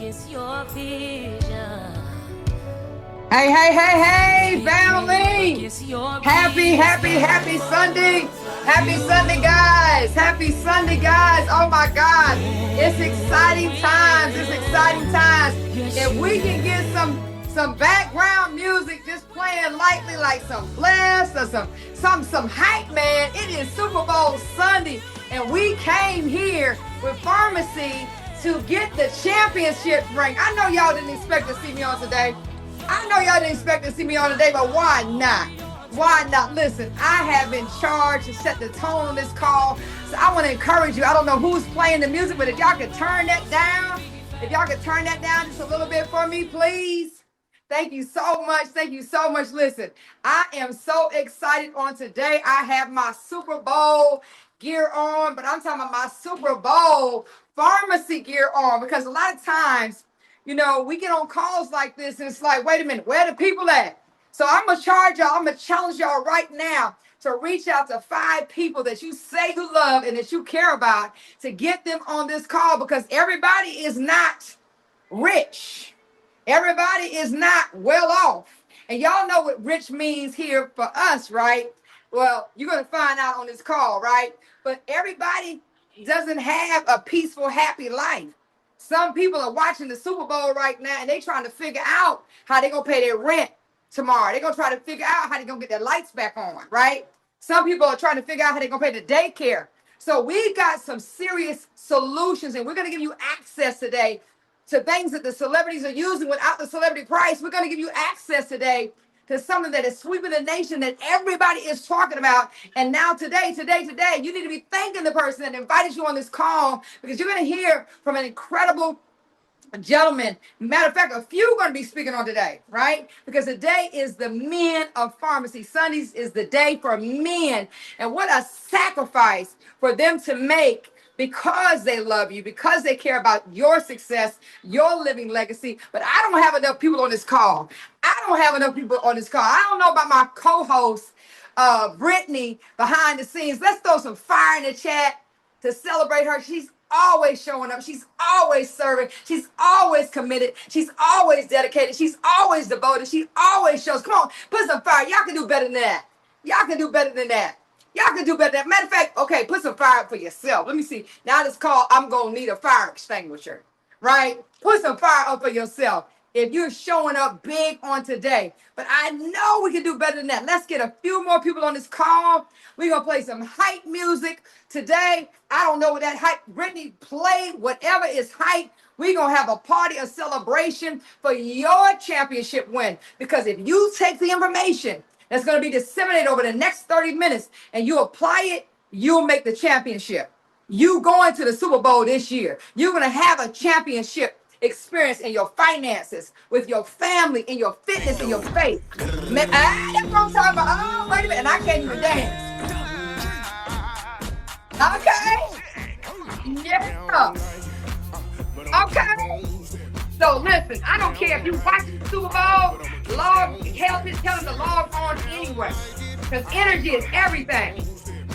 against your vision. Hey, family. Happy Sunday. Happy Sunday, guys. Happy Sunday, guys. Oh, my God. It's exciting times. If we can get some background music just playing lightly, like some bless or some hype, man. It is Super Bowl Sunday, and we came here with Pharmacy to get the championship ring. I know y'all didn't expect to see me on today. But why not? Why not? Listen, I have been charged to set the tone on this call. So I want to encourage you. I don't know who's playing the music, but if y'all could turn that down, just a little bit for me, please. Thank you so much. Listen, I am so excited on today. I have my Super Bowl gear on, but I'm talking about my Super Bowl Pharmacy gear on, because a lot of times, you know, we get on calls like this and it's like, wait a minute, where the people at? So I'm going to challenge y'all right now to reach out to 5 people that you say you love and that you care about, to get them on this call, because everybody is not rich. Everybody is not well off. And y'all know what rich means here for us, right? Well, you're going to find out on this call, right? But everybody doesn't have a peaceful, happy life. Some people are watching the Super Bowl right now and they trying to figure out how they're going to pay their rent tomorrow. They're going to try to figure out how they're going to get their lights back on, right? Some people are trying to figure out how they're going to pay the daycare. So we got some serious solutions, and we're going to give you access today to things that the celebrities are using without the celebrity price. We're going to give you access today to something that is sweeping the nation that everybody is talking about. And now today, you need to be thanking the person that invited you on this call, because you're going to hear from an incredible gentleman. Matter of fact, a few are going to be speaking on today, right? Because today is the men of Pharmacy. Sundays is the day for men. And what a sacrifice for them to make, because they love you, because they care about your success, your living legacy. But I don't have enough people on this call. I don't know about my co-host, Brittany, behind the scenes. Let's throw some fire in the chat to celebrate her. She's always showing up. She's always serving. She's always committed. She's always dedicated. She's always devoted. She always shows. Come on, put some fire. Y'all can do better than that. Matter of fact, okay, put some fire up for yourself. Let me see. Now this call, I'm going to need a fire extinguisher, right? Put some fire up for yourself if you're showing up big on today. But I know we can do better than that. Let's get a few more people on this call. We're going to play some hype music today. I don't know what that hype. Brittany, play whatever is hype. We're going to have a party, a celebration for your championship win. Because if you take the information that's going to be disseminated over the next 30 minutes and you apply it, you'll make the championship. You going to the Super Bowl this year. You're going to have a championship experience in your finances, with your family, in your fitness, in your faith. Man, that's what I'm talking about. Oh, wait a minute. And I can't even dance. Okay. Yeah. Okay. So listen, I don't care if you watching the Super Bowl, tell them to log on anyway, because energy is everything.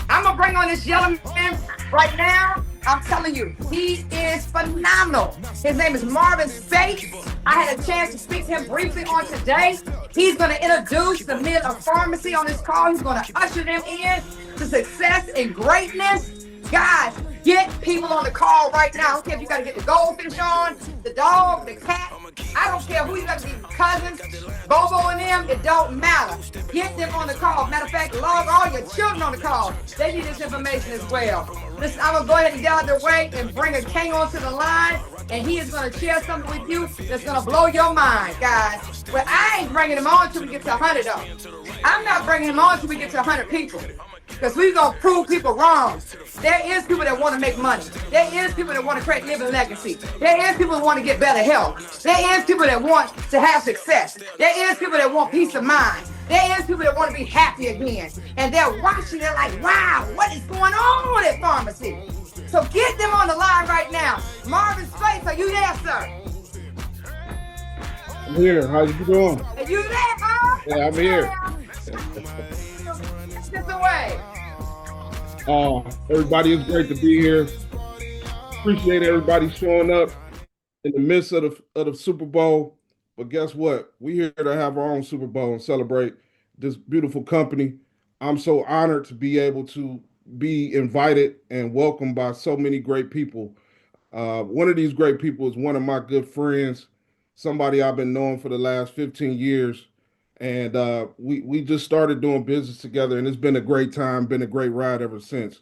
I'm going to bring on this gentleman right now. I'm telling you, he is phenomenal. His name is Marvin Spates. I had a chance to speak to him briefly on today. He's going to introduce the men of Pharmacy on this call. He's going to usher them in to success and greatness. Guys, get people on the call right now. I don't care if you got to get the goldfish on, the dog, the cat. I don't care who you got to be, cousins, Bobo and them. It don't matter. Get them on the call. Matter of fact, log all your children on the call. They need this information as well. Listen, I'm going to go ahead and get out of their way and bring a king onto the line. And he is going to share something with you that's going to blow your mind, guys. But I ain't bringing him on until we get to 100, though. I'm not bringing him on until we get to 100 people. Because we're going to prove people wrong. There is people that want to make money. There is people that want to create living legacy. There is people that want to get better health. There is people that want to have success. There is people that want peace of mind. There is people that want to be happy again. And they're watching, they're like, wow, what is going on at Pharmacy? So get them on the line right now. Marvin Spates, are you there, sir? I'm here. How you doing? Are you there, huh? Yeah, I'm here. This away. Everybody, it's great to be here. Appreciate everybody showing up. in the midst of the Super Bowl. But guess what? We here to have our own Super Bowl and celebrate this beautiful company. I'm so honored to be able to be invited and welcomed by so many great people. One of these great people is one of my good friends, somebody I've been knowing for the last 15 years. And we just started doing business together, and it's been a great time, been a great ride ever since.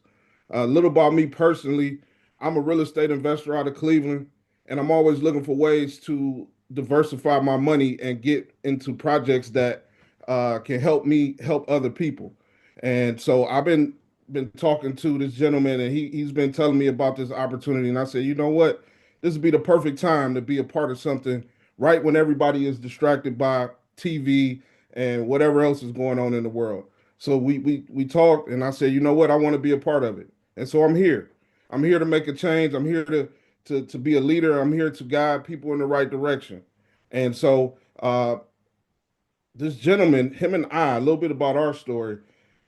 A little about me personally, I'm a real estate investor out of Cleveland, and I'm always looking for ways to diversify my money and get into projects that can help me help other people. And so I've been talking to this gentleman, and he's been telling me about this opportunity, and I said, you know what, this would be the perfect time to be a part of something right when everybody is distracted by TV and whatever else is going on in the world. So we talked, and I said, you know what, I want to be a part of it, and so I'm here. I'm here to make a change. I'm here to be a leader. I'm here to guide people in the right direction. And so this gentleman, him and I, a little bit about our story.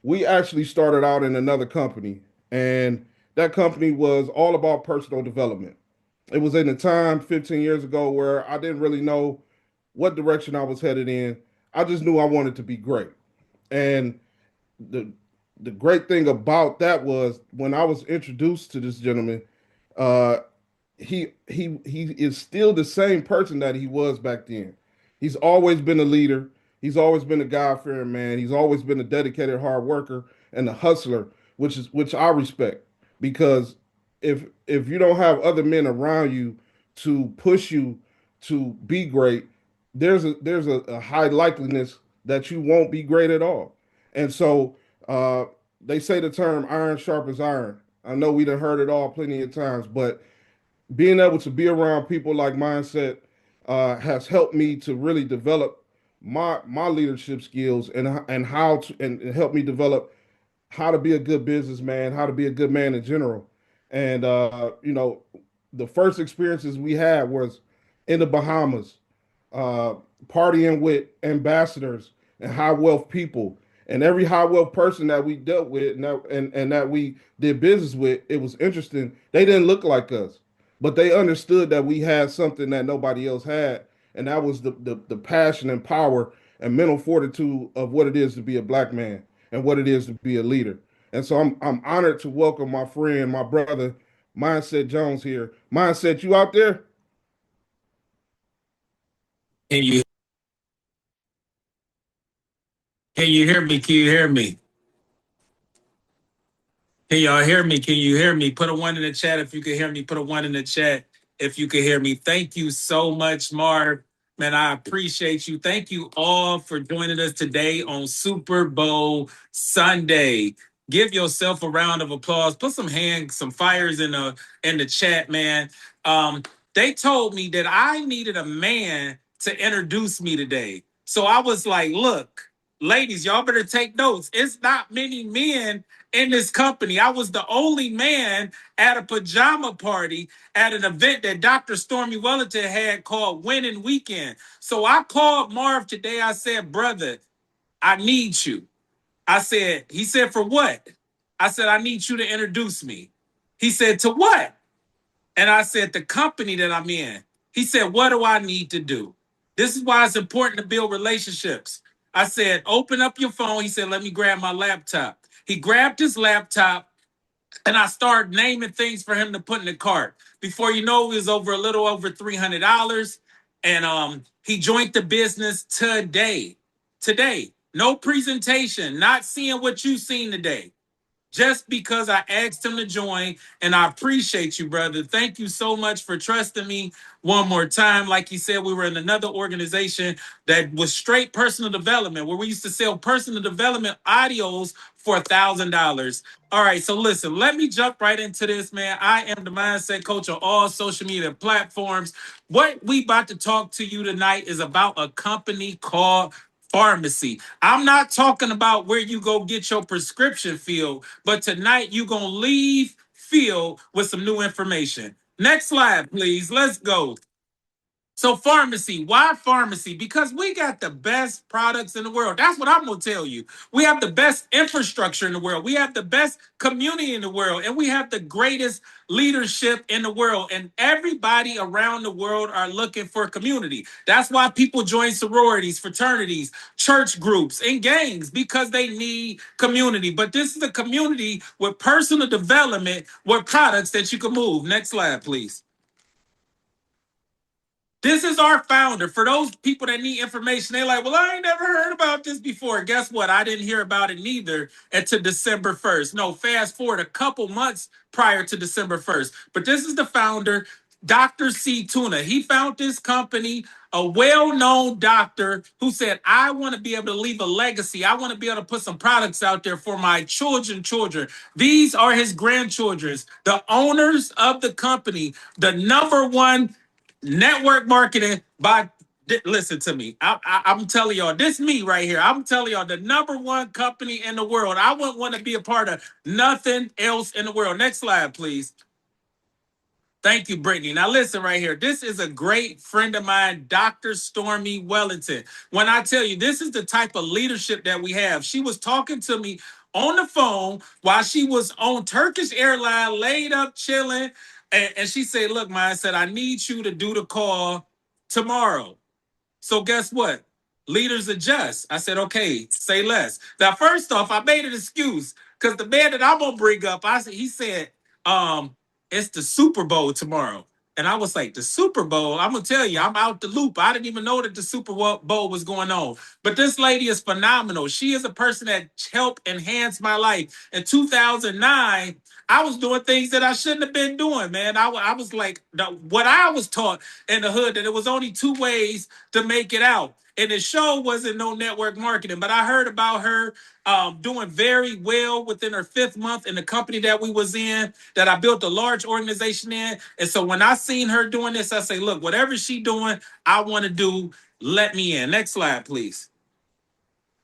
We actually started out in another company, and that company was all about personal development. It was in a time 15 years ago where I didn't really know what direction I was headed in. I just knew I wanted to be great. And the the great thing about that was when I was introduced to this gentleman, uh, he is still the same person that he was back then. He's always been a leader. He's always been a God-fearing man. He's always been a dedicated hard worker and a hustler, which I respect because if you don't have other men around you to push you to be great, there's a high likeliness that you won't be great at all. And so they say the term iron sharpens iron. I know we done heard it all plenty of times, but being able to be around people like mindset has helped me to really develop my leadership skills and how to and help me develop how to be a good businessman, how to be a good man in general. And the first experiences we had was in the Bahamas, uh, partying with ambassadors and high wealth people. And every high wealth person that we dealt with and that we did business with, it was interesting. They didn't look like us, but they understood that we had something that nobody else had. And that was the passion and power and mental fortitude of what it is to be a black man and what it is to be a leader. And so I'm honored to welcome my friend, my brother, Mindset Jones here. Mindset, you out there? Can you can you hear me? Can you hear me? Can y'all hear me? Can you hear me? Put a one in the chat if you can hear me. Put a one in the chat if you can hear me. Thank you so much, Marv. Man, I appreciate you. Thank you all for joining us today on Super Bowl Sunday. Give yourself a round of applause. Put some fires in the chat, man. Um, they told me that I needed a man to introduce me today. So I was like, look, ladies, y'all better take notes. It's not many men in this company. I was the only man at a pajama party at an event that Dr. Stormy Wellington had called Winning Weekend. So I called Marv today. I said, brother, I need you. He said, for what? I said, I need you to introduce me. He said, to what? And I said, the company that I'm in. He said, what do I need to do? This is why it's important to build relationships. I said, open up your phone. He said, let me grab my laptop. He grabbed his laptop and I started naming things for him to put in the cart. Before you know, it was over a little over $300. And he joined the business today. Today. No presentation, not seeing what you've seen today just because I asked him to join. And I appreciate you, brother. Thank you so much for trusting me one more time. Like you said, we were in another organization that was straight personal development, where we used to sell personal development audios for $1,000. All right, so listen, let me jump right into this, man. I am the mindset coach on all social media platforms. What we about to talk to you tonight is about a company called pharmacy. I'm not talking about where you go get your prescription filled, but tonight you're going to leave filled with some new information. Next slide, please. Let's go. So pharmacy, why pharmacy? Because we got the best products in the world. That's what I'm going to tell you. We have the best infrastructure in the world. We have the best community in the world. And we have the greatest leadership in the world. And everybody around the world are looking for community. That's why people join sororities, fraternities, church groups, and gangs, because they need community. But this is a community with personal development, with products that you can move. Next slide, please. This is our founder. For those people that need information, they're like, well, I ain't never heard about this before. Guess what? I didn't hear about it neither until December 1st. No, fast forward a couple months prior to December 1st. But this is the founder, Dr. C. Tuna. He found this company, a well-known doctor who said, I want to be able to leave a legacy. I want to be able to put some products out there for my children. These are his grandchildren. The owners of the company, the number one network marketing by, listen to me. I'm telling y'all, this me right here. I'm telling y'all, the number one company in the world. I wouldn't want to be a part of nothing else in the world. Next slide, please. Thank you, Brittany. Now listen right here. This is a great friend of mine, Dr. Stormy Wellington. When I tell you, this is the type of leadership that we have. She was talking to me on the phone while she was on Turkish Airlines, laid up, chilling. And she said, look, man, I said, I need you to do the call tomorrow. So guess what? Leaders adjust. I said, okay, say less. Now, first off, I made an excuse because the man that I'm gonna bring up, he said, it's the Super Bowl tomorrow. And I was like, the Super Bowl? I'm gonna tell you, I'm out the loop. I didn't even know that the Super Bowl was going on. But this lady is phenomenal. She is a person that helped enhance my life. In 2009, I was doing things that I shouldn't have been doing, man. I was like, what I was taught in the hood, that it was only two ways to make it out. And the show wasn't no network marketing, but I heard about her doing very well within her 5th month in the company that we was in, that I built a large organization in. And so when I seen her doing this, I say, look, whatever she doing, I want to do, let me in. Next slide, please.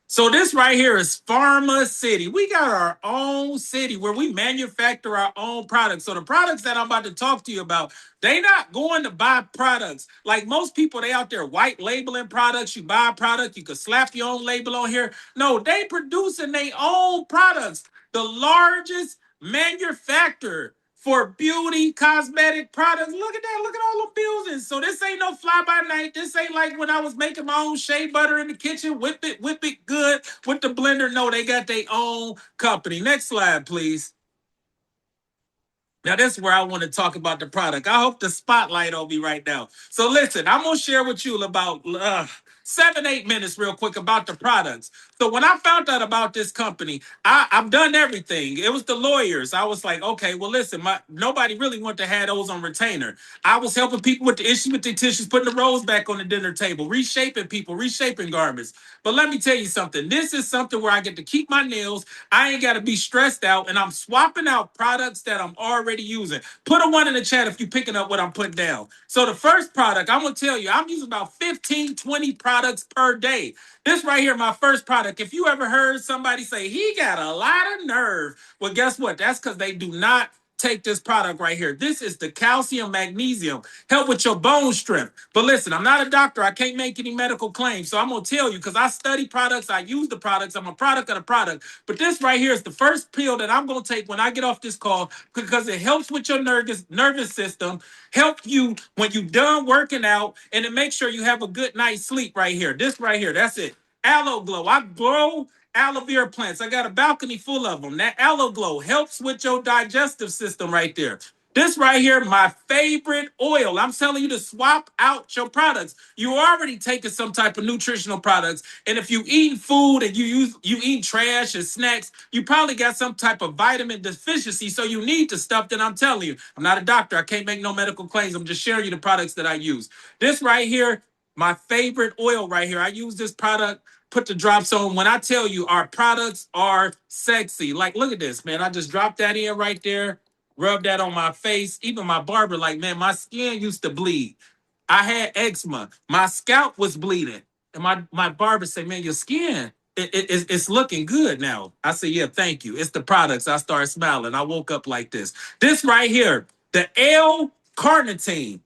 So this right here is Pharma City. We got our own city where we manufacture our own products. So the products that I'm about to talk to you about, they not going to buy products. Like most people, they out there white labeling products. You buy a product, you could slap your own label on here. No, they producing their own products. The largest manufacturer for beauty, cosmetic products. Look at that. Look at all the buildings. So this ain't no fly by night. This ain't like when I was making my own shea butter in the kitchen, whip it good with the blender. No, they got their own company. Next slide, please. Now, this is where I want to talk about the product. I hope the spotlight on me right now. So listen, I'm going to share with you about 7-8 minutes real quick about the products. So when I found out about this company, I've done everything. It was the lawyers. I was like, okay, well, listen, nobody really wanted to have those on retainer. I was helping people with the issue with the tissues, putting the rolls back on the dinner table, reshaping people, reshaping garments. But let me tell you something. This is something where I get to keep my nails. I ain't got to be stressed out, and I'm swapping out products that I'm already using. Put a 1 in the chat if you're picking up what I'm putting down. So the first product, I'm going to tell you, I'm using about 15, 20 products per day. This right here, my first product. If you ever heard somebody say, he got a lot of nerve, well, guess what? That's because they do not take this product right here. This is the calcium magnesium. Help with your bone strength. But listen, I'm not a doctor. I can't make any medical claims. So I'm going to tell you, because I study products. I use the products. I'm a product of the product. But this right here is the first pill that I'm going to take when I get off this call, because it helps with your nervous system, help you when you're done working out, and it makes sure you have a good night's sleep right here. This right here, that's it. Aloe Glow. I grow aloe vera plants. I got a balcony full of them. That aloe glow helps with your digestive system right there. This right here, my favorite oil. I'm telling you to swap out your products. You already taking some type of nutritional products. And if you eat food and you eat trash and snacks, you probably got some type of vitamin deficiency. So you need the stuff that I'm telling you. I'm not a doctor. I can't make no medical claims. I'm just sharing you the products that I use. This right here, my favorite oil right here. I use this product, put the drops on. When I tell you our products are sexy, like, look at this, man. I just dropped that in right there, rub that on my face. Even my barber, like, man, my skin used to bleed. I had eczema. My scalp was bleeding. And my barber said, man, your skin, it's looking good now. I said, yeah, thank you. It's the products. I started smiling. I woke up like this. This right here, the L-carnitine.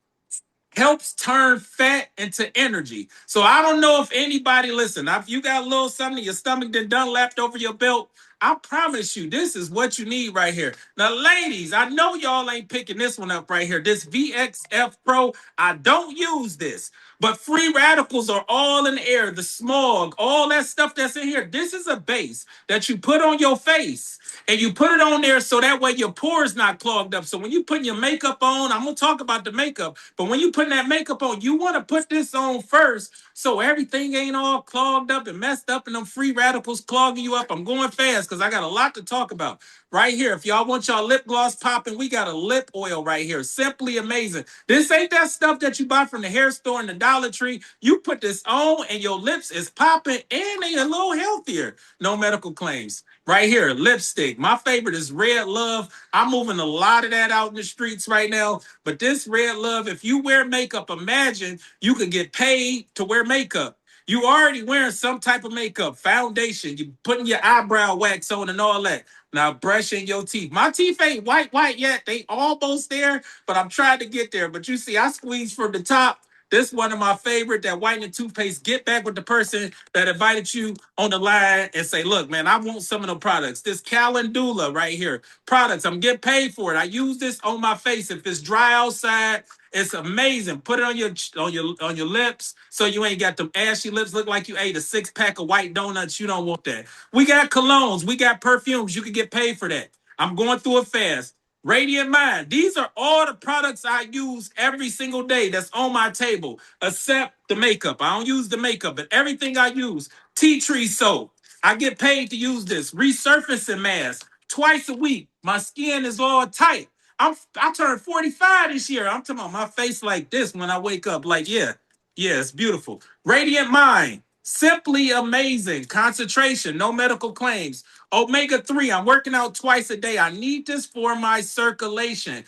helps turn fat into energy. So I don't know if anybody listen. If you got a little something in your stomach that done lapped over your belt, I promise you, this is what you need right here. Now, ladies, I know y'all ain't picking this one up right here. This VXF Pro, I don't use this, but free radicals are all in the air. The smog, all that stuff that's in here. This is a base that you put on your face, and you put it on there so that way your pores not clogged up. So when you put your makeup on, I'm gonna talk about the makeup, but when you put that makeup on, you want to put this on first so everything ain't all clogged up and messed up and them free radicals clogging you up. I'm going fast because I got a lot to talk about right here. If y'all want y'all lip gloss popping, we got a lip oil right here. Simply amazing. This ain't that stuff that you buy from the hair store and the Dollar Tree. You put this on and your lips is popping and they a little healthier. No medical claims. Right here, lipstick. My favorite is Red Love. I'm moving a lot of that out in the streets right now. But this Red Love, if you wear makeup, imagine you could get paid to wear makeup. You already wearing some type of makeup, foundation, you putting your eyebrow wax on and all that. Now brushing your teeth. My teeth ain't white yet. They almost there, but I'm trying to get there. But you see, I squeeze from the top. This one of my favorite, that whitening toothpaste. Get back with the person that invited you on the line and say, look, man, I want some of the products. This calendula right here, products. I'm getting paid for it. I use this on my face. If it's dry outside, it's amazing. Put it on your lips so you ain't got them ashy lips. Look like you ate a 6-pack of white donuts. You don't want that. We got colognes. We got perfumes. You can get paid for that. I'm going through it fast. Radiant Mind. These are all the products I use every single day that's on my table, except the makeup. I don't use the makeup, but everything I use. Tea tree soap. I get paid to use this. Resurfacing mask twice a week. My skin is all tight. I turned 45 this year. I'm talking about my face like this when I wake up. Like, yeah, it's beautiful. Radiant Mind. Simply amazing. Concentration, no medical claims. Omega 3, I'm working out twice a day. I need this for my circulation.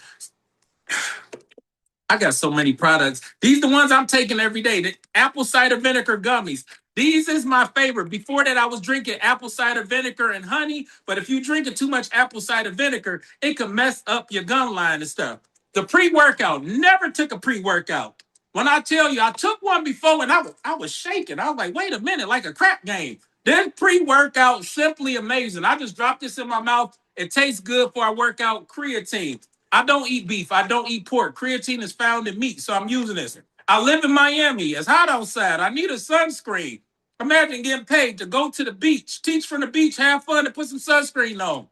I got so many products. These are the ones I'm taking every day. The apple cider vinegar gummies. These is my favorite. Before that, I was drinking apple cider vinegar and honey. But if you drink too much apple cider vinegar, it can mess up your gum line and stuff. The pre-workout. Never took a pre-workout. When I tell you, I took one before and I was shaking. I was like, wait a minute, like a crap game. This pre-workout, simply amazing. I just dropped this in my mouth. It tastes good for our workout. Creatine. I don't eat beef. I don't eat pork. Creatine is found in meat, so I'm using this. I live in Miami. It's hot outside. I need a sunscreen. Imagine getting paid to go to the beach, teach from the beach, have fun, and put some sunscreen on.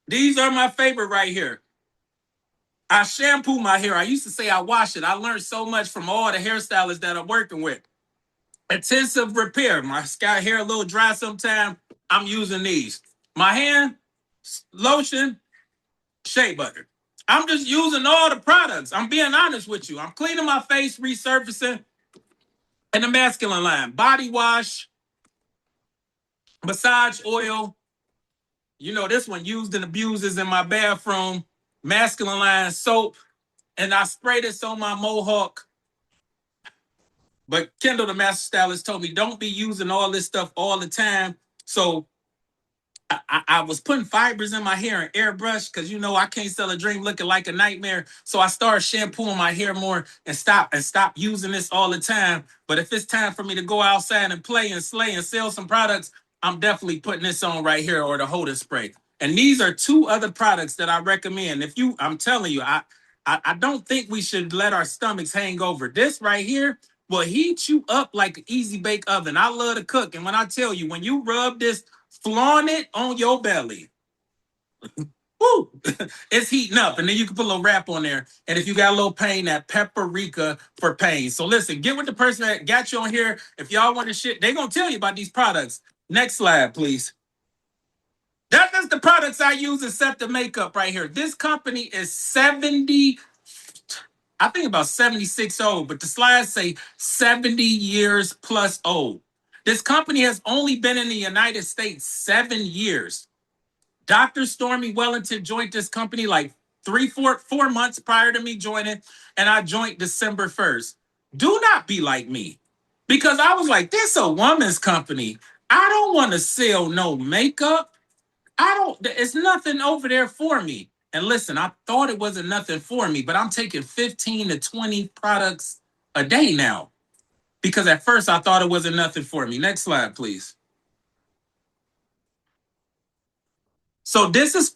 These are my favorite right here. I shampoo my hair. I used to say I wash it. I learned so much from all the hairstylists that I'm working with. Intensive repair. My sky hair a little dry sometimes. I'm using these. My hand, lotion, shea butter. I'm just using all the products. I'm being honest with you. I'm cleaning my face, resurfacing, and the masculine line. Body wash, massage oil. You know, this one used and abuses in my bathroom. Masculine line soap. And I spray this on my mohawk. But Kendall, the master stylist, told me don't be using all this stuff all the time. So I was putting fibers in my hair and airbrush because you know I can't sell a dream looking like a nightmare. So I started shampooing my hair more and stop using this all the time. But if it's time for me to go outside and play and slay and sell some products, I'm definitely putting this on right here or the Holden spray. And these are two other products that I recommend. I'm telling you, I don't think we should let our stomachs hang over. This right here will heat you up like an easy bake oven. I love to cook. And when I tell you, when you rub this, flaunt it on your belly. Woo! It's heating up. And then you can put a little wrap on there. And if you got a little pain, that paprika for pain. So listen, get with the person that got you on here. If y'all want to shit, they're going to tell you about these products. Next slide, please. That's the products I use except the makeup right here. This company is 70, I think about 76 old, but the slides say 70 years plus old. This company has only been in the United States 7 years. Dr. Stormy Wellington joined this company like 4 months prior to me joining, and I joined December 1st. Do not be like me, because I was like, this is a woman's company. I don't want to sell no makeup. It's nothing over there for me. And listen, I thought it wasn't nothing for me, but I'm taking 15 to 20 products a day now because at first I thought it wasn't nothing for me. Next slide, please. So this is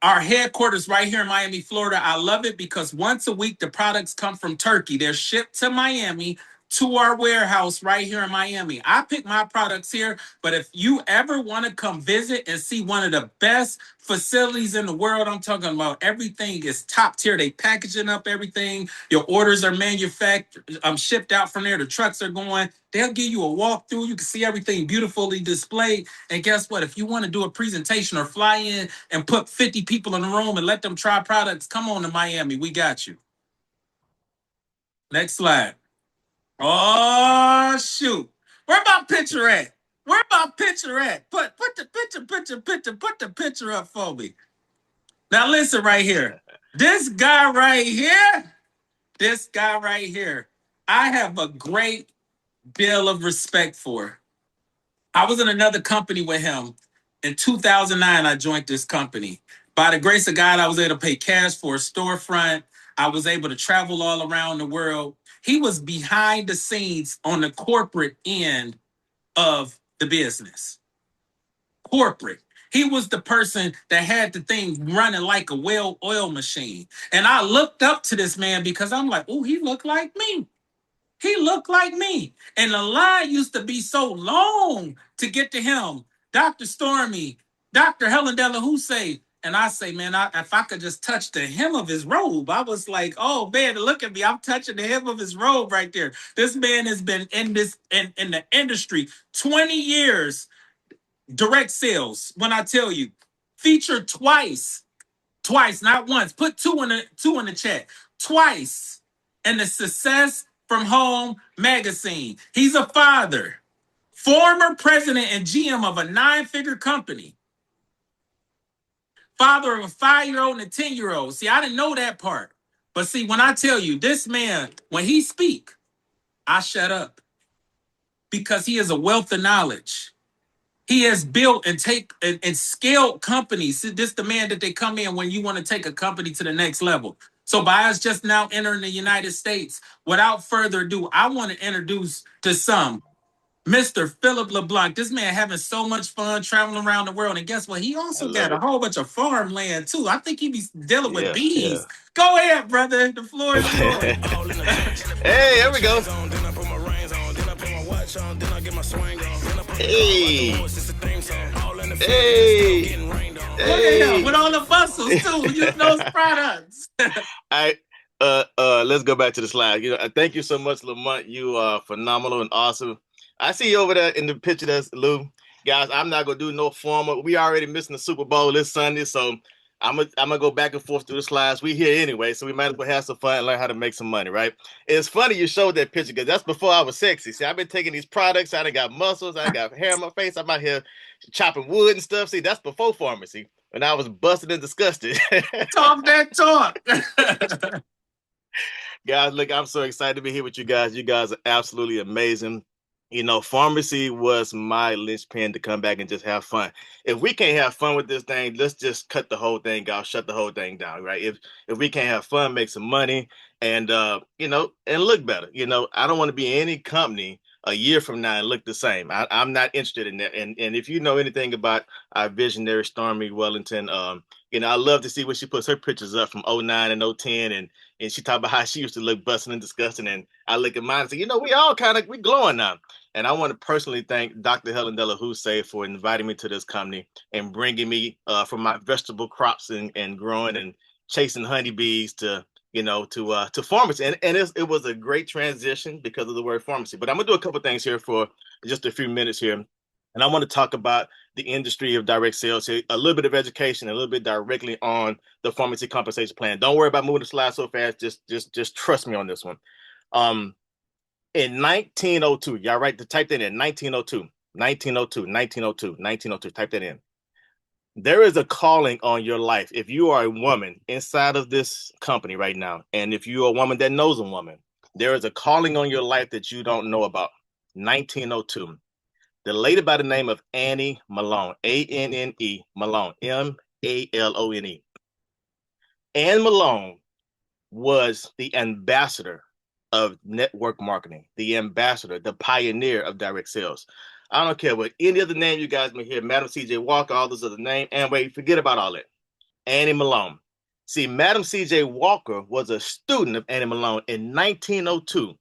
our headquarters right here in Miami, Florida. I love it because once a week, the products come from Turkey. They're shipped to Miami to our warehouse right here in Miami. I pick my products here, but if you ever want to come visit and see one of the best facilities in the world, I'm talking about everything is top tier. They packaging up everything. Your orders are manufactured, shipped out from there. The trucks are going. They'll give you a walkthrough. You can see everything beautifully displayed. And guess what? If you want to do a presentation or fly in and put 50 people in the room and let them try products, come on to Miami. We got you. Next slide. Oh, shoot. Where my picture at? Where my picture at? Put the picture up for me. Now listen right here. This guy right here, I have a great deal of respect for. I was in another company with him. In 2009, I joined this company. By the grace of God, I was able to pay cash for a storefront. I was able to travel all around the world. He was behind the scenes on the corporate end of the business. Corporate. He was the person that had the thing running like a well-oiled machine. And I looked up to this man because I'm like, oh, he looked like me. He looked like me. And the line used to be so long to get to him. Dr. Stormy, Dr. Helen Delahousse. And I say, man, if I could just touch the hem of his robe, I was like, oh, man, look at me. I'm touching the hem of his robe right there. This man has been in the industry 20 years, direct sales. When I tell you, featured twice, not once. Put two in the chat. Twice in the Success from Home magazine. He's a father, former president and GM of a 9-figure company, father of a 5-year-old and a 10-year-old. See, I didn't know that part. But see, when I tell you, this man, when he speak, I shut up because he has a wealth of knowledge. He has built and scaled companies. This is the man that they come in when you want to take a company to the next level. So by us just now entering the United States, without further ado, I want to introduce to some Mr. Phillip Lemlang. This man having so much fun traveling around the world. And guess what? He also got a whole bunch of farmland too. I think he be dealing with bees. Yeah. Go ahead, brother. The floor is yours. Hey, here we go. Hey. Hey. Look at him with all the muscles too. Use those products. Let's go back to the slide. Thank you so much, Lamont. You are phenomenal and awesome. I see you over there in the picture. That's Lou. Guys, I'm not gonna do no formal. We already missing the Super Bowl this Sunday, so I'm gonna go back and forth through the slides. We here anyway, so we might as well have some fun and learn how to make some money, right? It's funny you showed that picture because that's before I was sexy. See, I've been taking these products. I done got muscles. I got hair on my face. I'm out here chopping wood and stuff. See, that's before pharmacy when I was busted and disgusted. Talk that talk. Guys, look, I'm so excited to be here with you guys. You guys are absolutely amazing. Pharmacy was my linchpin to come back and just have fun. If we can't have fun with this thing, let's just cut the whole thing off, shut the whole thing down, right? If we can't have fun, make some money, and and look better. I don't want to be in any company a year from now and look the same. I'm not interested in that. And if you know anything about our visionary Stormy Wellington, I love to see when she puts her pictures up from 09 and 010, and she talked about how she used to look busting and disgusting. And I look at mine and say, we all we glowing now. And I want to personally thank Dr. Helen Delahousse for inviting me to this company and bringing me from my vegetable crops and growing and chasing honeybees to pharmacy. And it was a great transition because of the word pharmacy. But I'm going to do a couple of things here for just a few minutes here. And I want to talk about the industry of direct sales here, a little bit of education, a little bit directly on the pharmacy compensation plan. Don't worry about moving the slide so fast. Just trust me on this one. In 1902, y'all right to type that in, 1902, type that in. There is a calling on your life. If you are a woman inside of this company right now, and if you're a woman that knows a woman, there is a calling on your life that you don't know about. 1902. The lady by the name of Annie Malone, A-N-N-E, Malone, M-A-L-O-N-E. Ann Malone was the ambassador of network marketing, the ambassador, the pioneer of direct sales. I don't care what any other name you guys may hear, Madam C.J. Walker, all those other names, and wait, forget about all that. Annie Malone. See, Madam C.J. Walker was a student of Annie Malone in 1902.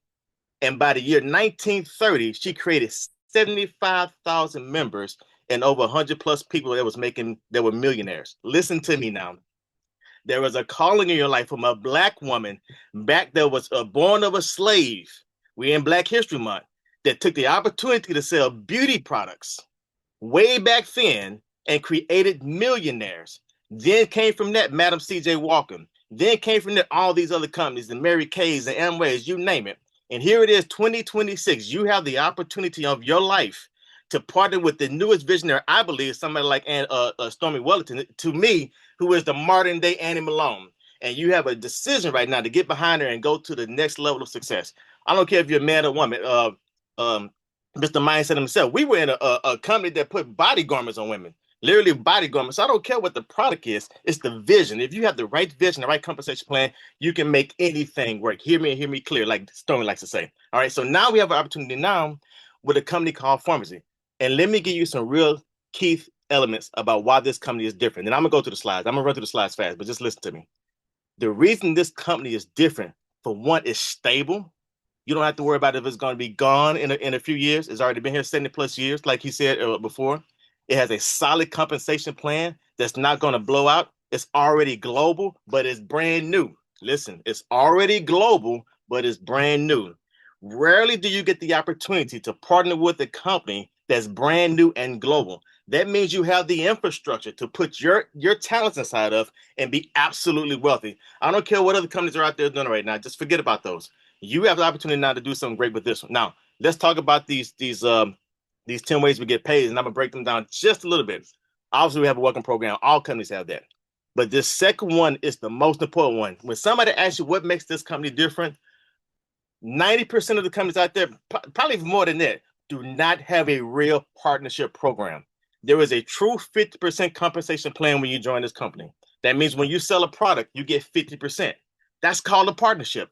And by the year 1930, she created 75,000 members and over 100 plus people that were millionaires. Listen to me now. There was a calling in your life from a black woman back that was born of a slave. We're in Black History Month, that took the opportunity to sell beauty products way back then and created millionaires. Then came from that Madam C.J. Walker. Then came from that all these other companies, the Mary Kays, the Amways, you name it. And here it is, 2026. You have the opportunity of your life to partner with the newest visionary, I believe, somebody like Stormy Wellington, to me, who is the modern day Annie Malone. And you have a decision right now to get behind her and go to the next level of success. I don't care if you're a man or woman. Mr. Mindset himself. We were in a company that put body garments on women, literally body garments. So I don't care what the product is. It's the vision. If you have the right vision, the right compensation plan, you can make anything work. Hear me and hear me clear, like Stormy likes to say. All right. So now we have an opportunity now with a company called Pharmacy. And let me give you some real key elements about why this company is different. And I'm going to go through the slides. I'm going to run through the slides fast, but just listen to me. The reason this company is different, for one, is stable. You don't have to worry about if it's going to be gone in a few years. It's already been here 70 plus years, like he said before. It has a solid compensation plan that's not going to blow out. It's already global, but it's brand new. Listen, it's already global, but it's brand new. Rarely do you get the opportunity to partner with a company that's brand new and global. That means you have the infrastructure to put your talents inside of and be absolutely wealthy. I don't care what other companies are out there doing right now. Just forget about those. You have the opportunity now to do something great with this one. Now, let's talk about these 10 ways we get paid, and I'm gonna break them down just a little bit. Obviously, we have a welcome program. All companies have that. But this second one is the most important one. When somebody asks you what makes this company different, 90% of the companies out there, probably even more than that, do not have a real partnership program. There is a true 50% compensation plan when you join this company. That means when you sell a product, you get 50%. That's called a partnership.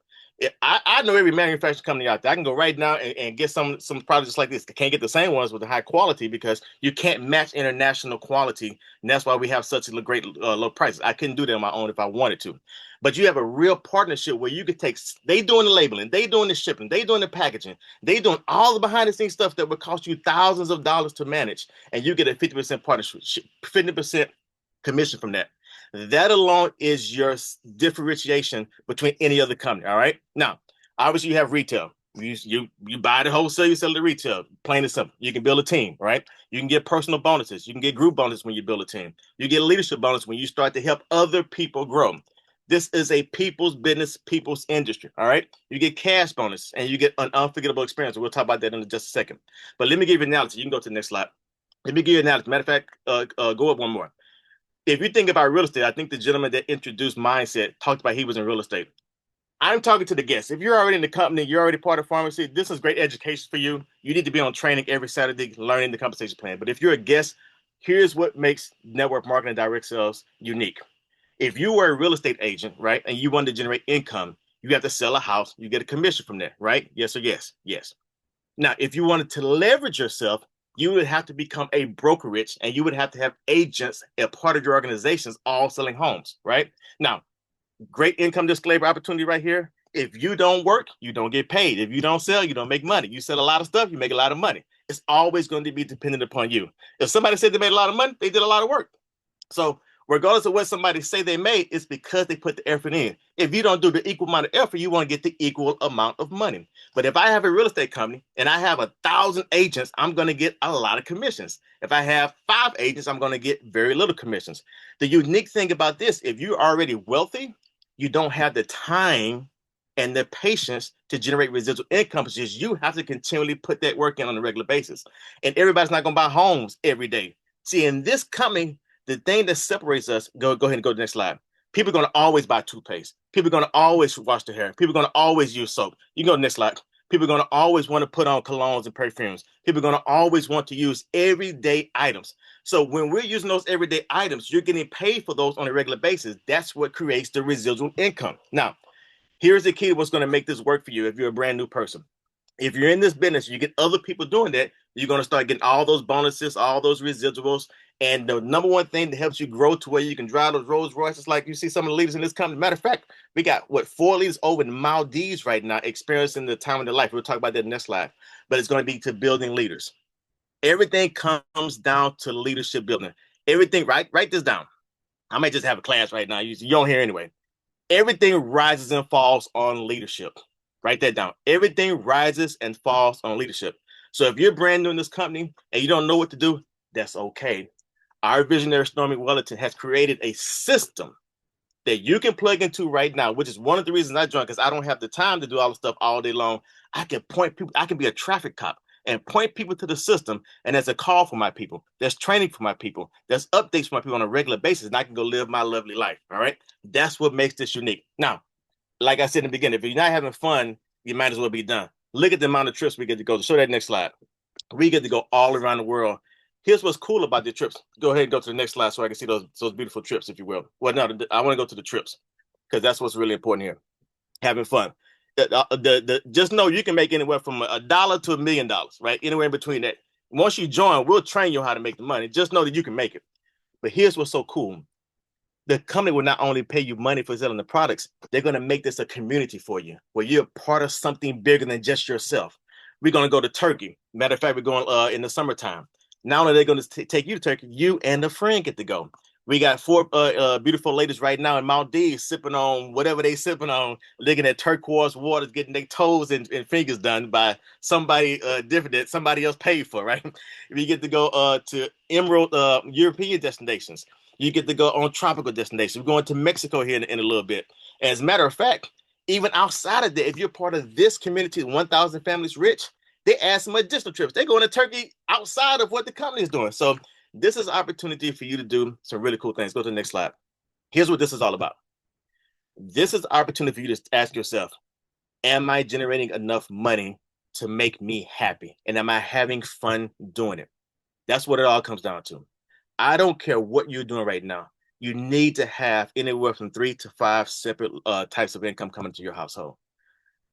I know every manufacturing company out there. I can go right now and get some products like this. I can't get the same ones with the high quality because you can't match international quality. And that's why we have such a great low prices. I couldn't do that on my own if I wanted to. But you have a real partnership where you could take, they doing the labeling, they doing the shipping, they doing the packaging, they doing all the behind the scenes stuff that would cost you thousands of dollars to manage. And you get a 50% partnership, 50% commission from that. That alone is your differentiation between any other company. All right. Now, obviously, you have retail. You buy the wholesale, you sell the retail. Plain and simple. You can build a team, right? You can get personal bonuses. You can get group bonuses when you build a team. You get leadership bonus when you start to help other people grow. This is a people's business, people's industry. All right. You get cash bonus and you get an unforgettable experience. We'll talk about that in just a second. But let me give you an analogy. You can go to the next slide. Let me give you an analogy. Matter of fact, go up one more. If you think about real estate, I think the gentleman that introduced Mindset talked about he was in real estate. I'm talking to the guests. If you're already in the company, you're already part of Pharmacy, this is great education for you. You need to be on training every Saturday, learning the compensation plan. But if you're a guest, here's what makes network marketing and direct sales unique. If you were a real estate agent, right, and you wanted to generate income, you have to sell a house, you get a commission from that, right? Yes or yes? Yes. Now, if you wanted to leverage yourself, you would have to become a brokerage and you would have to have agents a part of your organizations all selling homes, right? Now, great income disclaimer opportunity right here. If you don't work, you don't get paid. If you don't sell, you don't make money. You sell a lot of stuff, you make a lot of money. It's always going to be dependent upon you. If somebody said they made a lot of money, they did a lot of work. So regardless of what somebody say they made, it's because they put the effort in. If you don't do the equal amount of effort, you want to get the equal amount of money. But if I have a real estate company and I have 1,000 agents, I'm going to get a lot of commissions. If I have 5 agents, I'm going to get very little commissions. The unique thing about this, if you're already wealthy, you don't have the time and the patience to generate residual income because you have to continually put that work in on a regular basis. And everybody's not going to buy homes every day. See, in this company, the thing that separates us, go ahead and go to the next slide. People are going to always buy toothpaste. People are going to always wash their hair. People are going to always use soap. You can go to the next slide. People are going to always want to put on colognes and perfumes. People are going to always want to use everyday items. So when we're using those everyday items, you're getting paid for those on a regular basis. That's what creates the residual income. Now, here's the key to what's going to make this work for you if you're a brand new person. If you're in this business, you get other people doing that, you're going to start getting all those bonuses, all those residuals. And the number one thing that helps you grow to where you can drive those Rolls Royces, like you see some of the leaders in this company. Matter of fact, we got 4 leaders over in Maldives right now experiencing the time of their life. We'll talk about that in the next slide. But it's going to be to building leaders. Everything comes down to leadership building. Everything, write this down. I might just have a class right now. You don't hear anyway. Everything rises and falls on leadership. Write that down. Everything rises and falls on leadership. So if you're brand new in this company and you don't know what to do, that's okay. Our visionary Stormy Wellington has created a system that you can plug into right now, which is one of the reasons I joined, because I don't have the time to do all the stuff all day long. I can point people, I can be a traffic cop and point people to the system. And there's a call for my people. There's training for my people. There's updates for my people on a regular basis. And I can go live my lovely life. All right. That's what makes this unique. Now, like I said in the beginning, if you're not having fun, you might as well be done. Look at the amount of trips we get to go. Show that next slide. We get to go all around the world. Here's what's cool about the trips. Go ahead and go to the next slide so I can see those beautiful trips, if you will. Well, no, I want to go to the trips because that's what's really important here. Having fun. Just know you can make anywhere from $1 to $1 million, right? Anywhere in between that. Once you join, we'll train you how to make the money. Just know that you can make it. But here's what's so cool. The company will not only pay you money for selling the products, they're going to make this a community for you, where you're part of something bigger than just yourself. We're going to go to Turkey. Matter of fact, we're going in the summertime. Not only are they going to take you to Turkey, you and a friend get to go. We got 4 beautiful ladies right now in Maldives sipping on whatever they sipping on, looking at turquoise waters, getting their toes and fingers done by somebody different that somebody else paid for, right? We get to go to emerald European destinations. You get to go on tropical destinations. We're going to Mexico here in a little bit. As a matter of fact, even outside of that, if you're part of this community, 1,000 Families Rich, they add some additional trips. They're going to Turkey outside of what the company is doing. So this is an opportunity for you to do some really cool things. Go to the next slide. Here's what this is all about. This is an opportunity for you to ask yourself, am I generating enough money to make me happy? And am I having fun doing it? That's what it all comes down to. I don't care what you're doing right now. You need to have anywhere from 3 to 5 separate types of income coming to your household.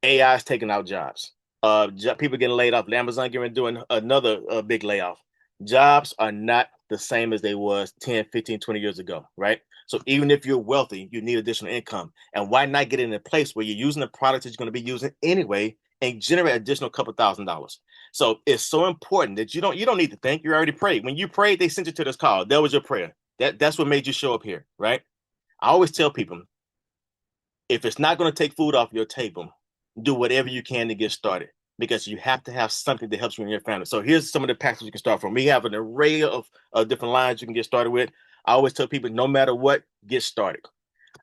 AI is taking out jobs. People getting laid off. Amazon doing another big layoff. Jobs are not the same as they was 10, 15, 20 years ago, right? So even if you're wealthy, you need additional income. And why not get in a place where you're using the products that you're going to be using anyway and generate additional couple $1,000s? So it's so important that you don't need to think. You already prayed. When you prayed, they sent you to this call. That was your prayer. That's what made you show up here, right? I always tell people, if it's not going to take food off your table, do whatever you can to get started, because you have to have something that helps you and your family. So here's some of the packages you can start from. We have an array of different lines you can get started with. I always tell people, no matter what, get started.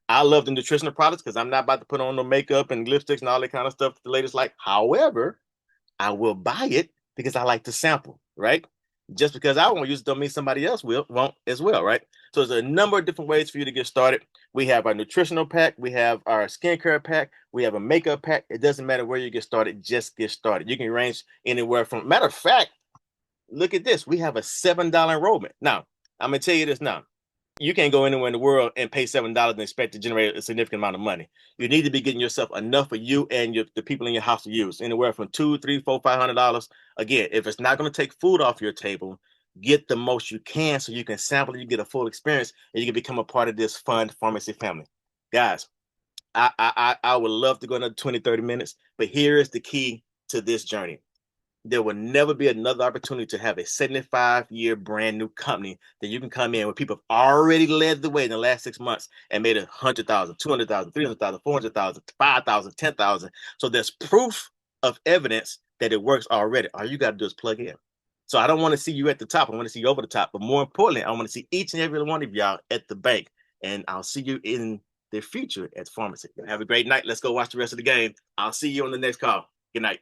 I love the nutritional products because I'm not about to put on no makeup and lipsticks and all that kind of stuff that the ladies like. However, I will buy it because I like to sample, right? Just because I won't use it don't mean somebody else won't as well, right? So there's a number of different ways for you to get started. We have our nutritional pack. We have our skincare pack. We have a makeup pack. It doesn't matter where you get started. Just get started. You can range anywhere from, matter of fact, look at this. We have a $7 enrollment. Now, I'm going to tell you this now. You can't go anywhere in the world and pay $7 and expect to generate a significant amount of money. You need to be getting yourself enough for you and the people in your house to use, anywhere from $200, $300, $400, $500. Again, if it's not going to take food off your table, get the most you can so you can sample, you get a full experience, and you can become a part of this fun pharmacy family. Guys, I would love to go another 20, 30 minutes, but here is the key to this journey. There will never be another opportunity to have a 75-year brand new company that you can come in where people have already led the way in the last 6 months and made 100,000, 200,000, 300,000, 400,000, 5,000, 10,000. So there's proof of evidence that it works already. All you got to do is plug in. So I don't want to see you at the top. I want to see you over the top. But more importantly, I want to see each and every one of y'all at the bank. And I'll see you in the future at pharmacy. Have a great night. Let's go watch the rest of the game. I'll see you on the next call. Good night.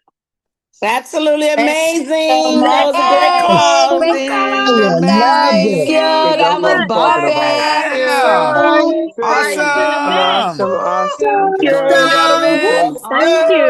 Absolutely amazing. So That was a great much. call, Great Steve. call. Love Amazing. it. Yo, That's that what was I'm talking about. bumping. Thank Yeah. you. So All right. awesome. Awesome. Thank Let's you. go. Awesome. Thank you.